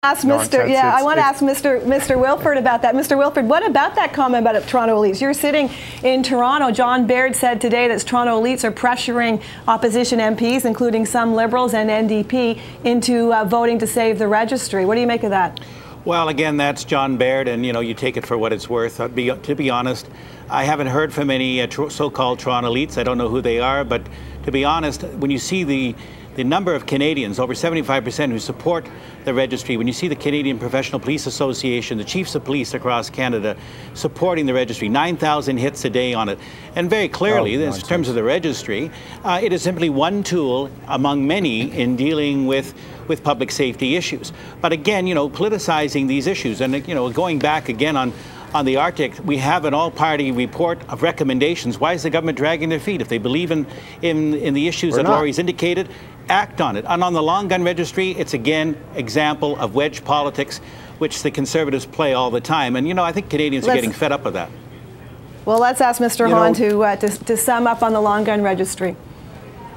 Ask Mr. Yeah, I want to ask Mr. Wilford about that. Mr. Wilford, what about that comment about Toronto elites? You're sitting in Toronto. John Baird said today that Toronto elites are pressuring opposition MPs, including some Liberals and NDP, into voting to save the registry. What do you make of that? Well, again, that's John Baird, and you take it for what it's worth. To be honest, I haven't heard from any so-called Toronto elites. I don't know who they are, but to be honest, when you see the number of Canadians, over 75%, who support the registry, when you see the Canadian Professional Police Association, the chiefs of police across Canada supporting the registry, 9,000 hits a day on it, and very clearly, in terms of the registry, it is simply one tool among many in dealing with public safety issues. But again, politicizing these issues, and going back again on the Arctic, we have an all-party report of recommendations. Why is the government dragging their feet? If they believe in the issues that Laurie's indicated, act on it. And on the long gun registry, it's again example of wedge politics, which the Conservatives play all the time. And I think Canadians are getting fed up with that. Well, let's ask Mr. Hahn to sum up on the long gun registry.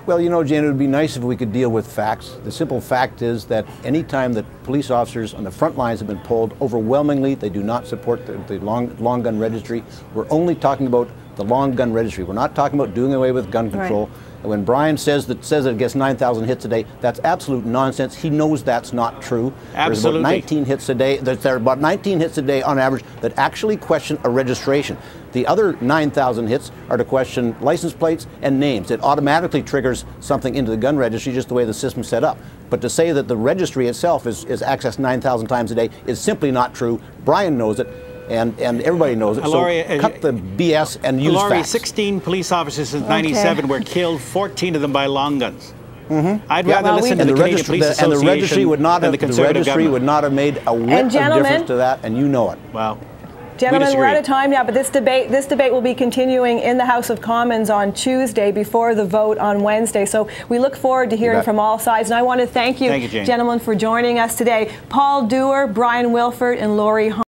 Well, Jane, it would be nice if we could deal with facts. The simple fact is that any time that police officers on the front lines have been polled, overwhelmingly they do not support the long gun registry. We're only talking about the long gun registry. We're not talking about doing away with gun control. Right. And when Brian says that it gets 9,000 hits a day, that's absolute nonsense. He knows that's not true. Absolutely. There's about 19 hits a day. There are about 19 hits a day on average that actually question a registration. The other 9,000 hits are to question license plates and names. It automatically triggers something into the gun registry just the way the system's set up. But to say that the registry itself is accessed 9,000 times a day is simply not true. Brian knows it. And everybody knows it. Laurie, so cut the BS and use Laurie, facts. 16 police officers since '97 were killed, 14 of them by long guns. I'd Yeah, rather listen to the Canadian Police Association and the registry would not have, would not have made a whit of difference to that, and you know it. Wow. Gentlemen, we're out of time now, but this debate will be continuing in the House of Commons on Tuesday before the vote on Wednesday. So we look forward to hearing from all sides. And I want to thank you, gentlemen, for joining us today. Paul Dewar, Brian Wilford, and Laurie Hahn.